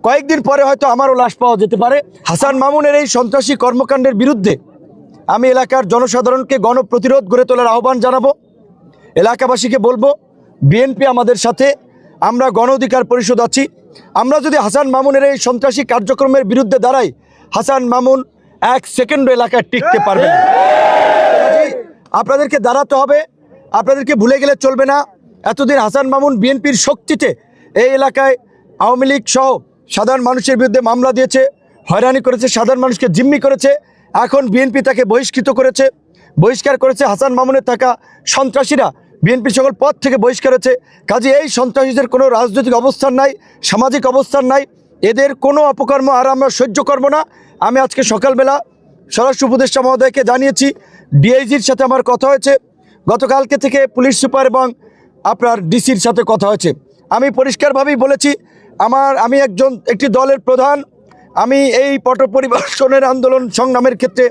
কয়েকদিন পরে হয়তো আমারও লাশ পাওয়া যেতে পারে। হাসান মামুনের এই সন্ত্রাসী কর্মকাণ্ডের বিরুদ্ধে আমি এলাকার জনসাধারণকে গণপ্রতিরোধ গড়ে তোলার আহ্বান জানাবো। এলাকাবাসীকে বলবো, বিএনপি আমাদের সাথে, আমরা গণ অধিকার পরিষদ আছি। আমরা যদি হাসান মামুনের এই সন্ত্রাসী কার্যক্রমের বিরুদ্ধে দাঁড়াই, হাসান মামুন এক সেকেন্ডও এলাকায় টিকতে পারবে না। আপনাদেরকে দাঁড়াতে হবে, আপনাদেরকে ভুলে গেলে চলবে না। এতদিন হাসান মামুন বিএনপির শক্তিতে এই এলাকায় আওয়ামী লীগ সহ সাধারণ মানুষের বিরুদ্ধে মামলা দিয়েছে, হয়রানি করেছে, সাধারণ মানুষকে জিম্মি করেছে। এখন বিএনপি তাকে বহিষ্কার করেছে। হাসান মামুনের থাকা সন্ত্রাসীরা বিএনপি সকল পদ থেকে বহিষ্কার হয়েছে। কাজে এই সন্ত্রাসীদের কোনো রাজনৈতিক অবস্থান নাই, সামাজিক অবস্থান নাই, এদের কোনো অপকর্ম আর আমরা সহ্য করব না। আমি আজকে সকালবেলা স্বরাষ্ট্র উপদেষ্টা মহোদয়কে জানিয়েছি, ডিআইজির সাথে আমার কথা হয়েছে, গতকালকে থেকে পুলিশ সুপার এবং আপনার ডিসির সাথে কথা হয়েছে। আমি পরিষ্কারভাবেই বলেছি, আমি একটি দলের প্রধান। আমি এই পট পরিবর্তনের আন্দোলন সংগ্রামের ক্ষেত্রে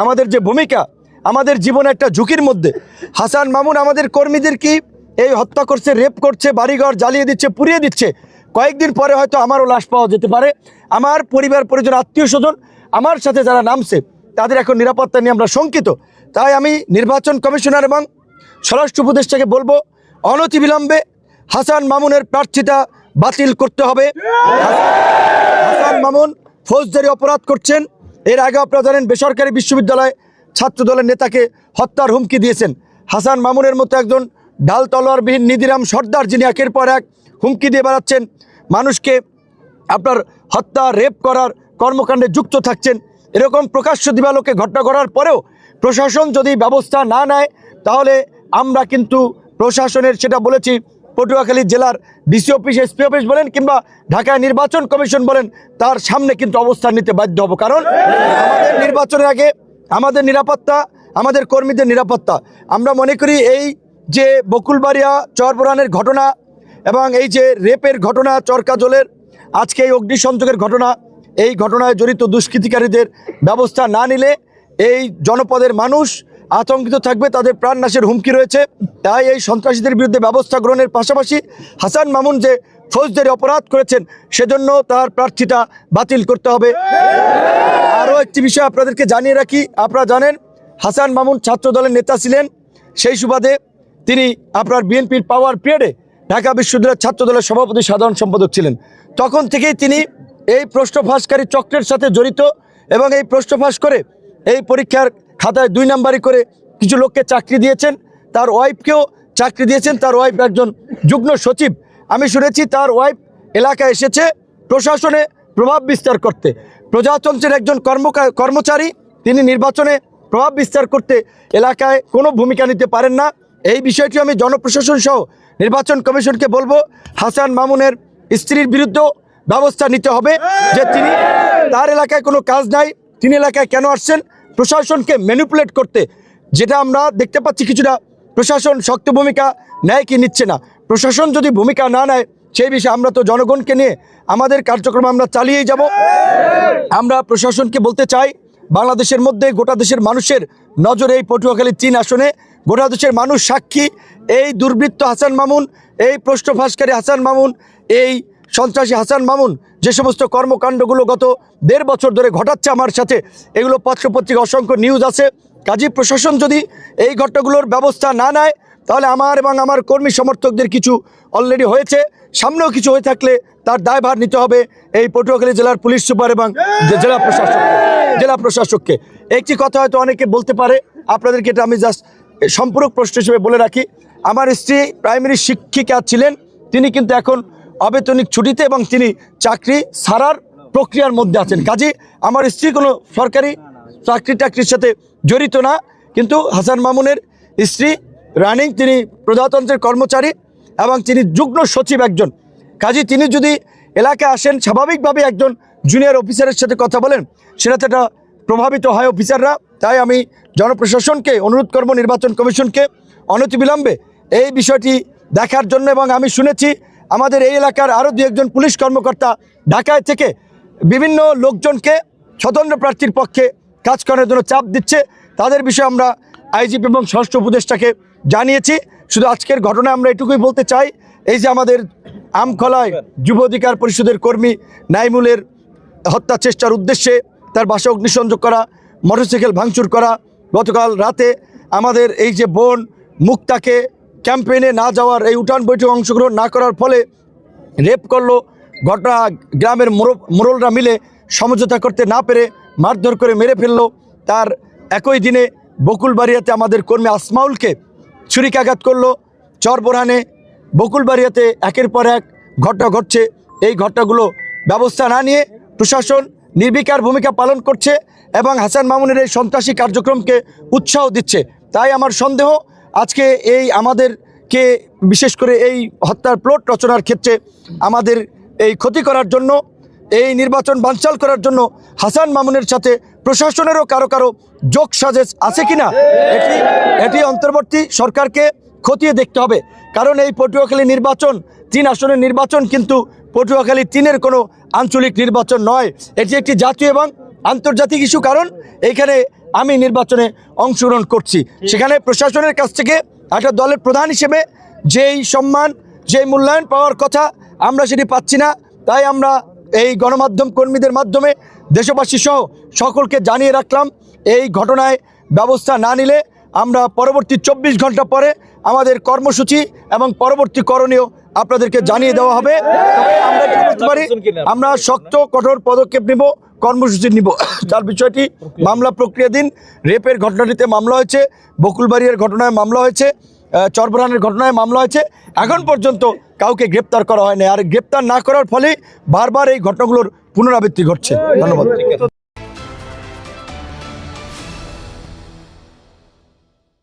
আমাদের যে ভূমিকা, আমাদের জীবনে একটা ঝুঁকির মধ্যে। হাসান মামুন আমাদের কর্মীদের কি এই হত্যা করছে, রেপ করছে, বাড়িঘর জ্বালিয়ে দিচ্ছে, পুড়িয়ে দিচ্ছে। কয়েকদিন পরে হয়তো আমারও লাশ পাওয়া যেতে পারে। আমার পরিবার পরিজন, আত্মীয় স্বজন, আমার সাথে যারা নামছে তাদের এখন নিরাপত্তা নিয়ে আমরা শঙ্কিত। তাই আমি নির্বাচন কমিশনার এবং স্বরাষ্ট্র উপদেষ্টাকে বলবো, অনতিবিলম্বে হাসান মামুনের প্রার্থিতা বাতিল করতে হবে। হাসান মামুন ফৌজদারি অপরাধ করছেন। এর আগে আপনারা জানেন, বেসরকারি বিশ্ববিদ্যালয়ে ছাত্র দলের নেতাকে হত্যার হুমকি দিয়েছেন। হাসান মামুনের মতো একজন ঢাল তলোয়ারবিহীন নিধিরাম সর্দার, যিনি একের পর এক হুমকি দিয়ে বেড়াচ্ছেন, মানুষকে আপনার হত্যা, রেপ করার কর্মকাণ্ডে যুক্ত থাকছেন, এরকম প্রকাশ্য দিবালোকে ঘটনা করার পরেও প্রশাসন যদি ব্যবস্থা না নেয়, তাহলে আমরা কিন্তু প্রশাসনের, সেটা বলেছি, পটুয়াখালী জেলার ডিসি অফিস, এসপি অফিস বলেন কিংবা ঢাকায় নির্বাচন কমিশন বলেন, তার সামনে কিন্তু অবস্থান নিতে বাধ্য হব। কারণ আমাদের নির্বাচনের আগে আমাদের নিরাপত্তা, আমাদের কর্মীদের নিরাপত্তা, আমরা মনে করি এই যে বকুলবাড়িয়া চরপরানের ঘটনা এবং এই যে রেপের ঘটনা, চরকাজলের আজকে এই অগ্নিসংযোগের ঘটনা, এই ঘটনায় জড়িত দুষ্কৃতিকারীদের ব্যবস্থা না নিলে এই জনপদের মানুষ আতঙ্কিত থাকবে, তাদের প্রাণনাশের হুমকি রয়েছে। তাই এই সন্ত্রাসীদের বিরুদ্ধে ব্যবস্থা গ্রহণের পাশাপাশি হাসান মামুন যে ফৌজদারি অপরাধ করেছেন, সেজন্য তার প্রার্থিতা বাতিল করতে হবে। আরও একটি বিষয় আপনাদেরকে জানিয়ে রাখি, আপনারা জানেন হাসান মামুন ছাত্র দলের নেতা ছিলেন। সেই সুবাদে তিনি আপনার বিএনপির পাওয়ার পিরিয়ডে ঢাকা বিশ্ববিদ্যালয়ের ছাত্র দলের সভাপতি, সাধারণ সম্পাদক ছিলেন। তখন থেকেই তিনি এই প্রশ্ন ফাঁসকারী চক্রের সাথে জড়িত এবং এই প্রশ্ন ফাঁস করে এই পরীক্ষার খাতায় 2 নাম্বারি করে কিছু লোককে চাকরি দিয়েছেন, তার ওয়াইফকেও চাকরি দিয়েছেন। তার ওয়াইফ একজন যুগ্ম সচিব। আমি শুনেছি তার ওয়াইফ এলাকায় এসেছে প্রশাসনে প্রভাব বিস্তার করতে। প্রজাতন্ত্রের একজন কর্মচারী, তিনি নির্বাচনে প্রভাব বিস্তার করতে এলাকায় কোনো ভূমিকা নিতে পারেন না। এই বিষয়টি আমি জনপ্রশাসন সহ নির্বাচন কমিশনকে বলবো, হাসান মামুনের স্ত্রীর বিরুদ্ধেও ব্যবস্থা নিতে হবে, যে তিনি, তার এলাকায় কোনো কাজ নাই, তিনি এলাকায় কেন আসছেন, প্রশাসনকে ম্যানিপুলেট করতে। যেটা আমরা দেখতে পাচ্ছি, কিছুটা প্রশাসন শক্ত ভূমিকা নেয় কি নিচ্ছে না। প্রশাসন যদি ভূমিকা না নেয়, সেই বিষয়ে আমরা তো জনগণকে নিয়ে আমাদের কার্যক্রম আমরা চালিয়েই যাব। আমরা প্রশাসনকে বলতে চাই, বাংলাদেশের মধ্যে গোটা দেশের মানুষের নজরে এই পটুয়াখালী 3 আসনে গোটা দেশের মানুষ সাক্ষী। এই দুর্বৃত্ত হাসান মামুন, এই প্রশ্ন ফাঁসকারী হাসান মামুন, এই সন্ত্রাসী হাসান মামুন যে সমস্ত কর্মকাণ্ডগুলো গত 1.5 বছর ধরে ঘটাচ্ছে আমার সাথে, এগুলো পত্রপত্রিকা অসংখ্য নিউজ আছে। কাজী প্রশাসন যদি এই ঘটনাগুলোর ব্যবস্থা না নেয়, তাহলে আমার এবং আমার কর্মী সমর্থকদের কিছু অলরেডি হয়েছে, সামনেও কিছু হয়ে থাকলে তার দায়ভার নিতে হবে এই পটুয়াখালী জেলার পুলিশ সুপার এবং জেলা প্রশাসককে। একটি কথা হয়তো অনেকে বলতে পারে, আপনাদেরকে এটা আমি জাস্ট সম্পূরক প্রশ্ন হিসেবে বলে রাখি, আমার স্ত্রী প্রাইমারি শিক্ষিকা ছিলেন, তিনি কিন্তু এখন অবেতনিক ছুটিতে এবং তিনি চাকরি ছাড়ার প্রক্রিয়ার মধ্যে আছেন। কাজে আমার স্ত্রী কোনো সরকারি চাকরির সাথে জড়িত না, কিন্তু হাসান মামুনের স্ত্রী রানিং, তিনি প্রজাতন্ত্রের কর্মচারী এবং তিনি যুগ্ম সচিব একজন। কাজে তিনি যদি এলাকায় আসেন, স্বাভাবিকভাবে একজন জুনিয়র অফিসারের সাথে কথা বলেন, সেটাতে এটা প্রভাবিত হয় অফিসাররা। তাই আমি জনপ্রশাসনকে অনুরোধ করব, নির্বাচন কমিশনকে অনতিবিলম্বে এই বিষয়টি দেখার জন্য। এবং আমি শুনেছি আমাদের এই এলাকার আরও 2-1 পুলিশ কর্মকর্তা ঢাকায় থেকে বিভিন্ন লোকজনকে স্বতন্ত্র প্রার্থীর পক্ষে কাজ করার জন্য চাপ দিচ্ছে। তাদের বিষয়ে আমরা আইজিপি এবং স্বরাষ্ট্র উপদেষ্টাকে জানিয়েছি। শুধু আজকের ঘটনায় আমরা এটুকুই বলতে চাই, এই যে আমাদের আমখলায় যুব অধিকার পরিষদের কর্মী নাইমুলের হত্যা চেষ্টার উদ্দেশ্যে তার বাসা অগ্নিসংযোগ করা, মোটরসাইকেল ভাঙচুর করা, গতকাল রাতে আমাদের এই যে বোন মুক্তাকে ক্যাম্পেইনে না যাওয়ার, এই উঠান বৈঠক অংশগ্রহণ না করার ফলে রেপ করলো, ঘটনা গ্রামের মোড়লরা মিলে সমঝোতা করতে না পেরে মারধর করে মেরে ফেললো। তার একই দিনে বকুলবাড়িয়াতে আমাদের কর্মী আসমাউলকে ছুরিকাঘাত করলো। চরবোরহানে বকুলবাড়িয়াতে একের পর এক ঘটনা ঘটছে। এই ঘটনাগুলো ব্যবস্থা না নিয়ে প্রশাসন নির্বিকার ভূমিকা পালন করছে এবং হাসান মামুনের এই সন্ত্রাসী কার্যক্রমকে উৎসাহ দিচ্ছে। তাই আমার সন্দেহ আজকে এই আমাদেরকে বিশেষ করে এই হত্যার প্লট রচনার ক্ষেত্রে আমাদের এই ক্ষতি করার জন্য, এই নির্বাচন বানচাল করার জন্য হাসান মামুনের সাথে প্রশাসনেরও কারো যোগ সাজেশ আছে কিনা এটি অন্তর্বর্তী সরকারকে খতিয়ে দেখতে হবে। কারণ এই পটুয়াখালী নির্বাচন 3 আসনের নির্বাচন, কিন্তু পটুয়াখালী 3-এর কোনো আঞ্চলিক নির্বাচন নয়, এটি একটি জাতীয় এবং আন্তর্জাতিক ইস্যু। কারণ এইখানে আমি নির্বাচনে অংশগ্রহণ করছি, সেখানে প্রশাসনের কাছ থেকে একটা দলের প্রধান হিসেবে যেই সম্মান, যেই মূল্যায়ন পাওয়ার কথা আমরা সেটি পাচ্ছি না। তাই আমরা এই গণমাধ্যম কর্মীদের মাধ্যমে দেশবাসী সহ সকলকে জানিয়ে রাখলাম, এই ঘটনায় ব্যবস্থা না নিলে আমরা পরবর্তী 24 ঘন্টা পরে আমাদের কর্মসূচি এবং পরবর্তী করণীয় আপনাদেরকে জানিয়ে দেওয়া হবে। তবে আমরা কি বলতে পারি, আমরা শক্ত কঠোর পদক্ষেপ নিব, কর্মসূচি নিব। তার বিষয়টি মামলা প্রক্রিয়াধীন। রেপের ঘটনাটিতে মামলা হয়েছে, বকুলবাড়িয়ার ঘটনায় মামলা হয়েছে, চরবোরহানের ঘটনায় মামলা হয়েছে। এখন পর্যন্ত কাউকে গ্রেপ্তার করা হয়নি, আর গ্রেপ্তার না করার ফলে বারবার এই ঘটনাগুলোর পুনরাবৃত্তি ঘটছে। ধন্যবাদ।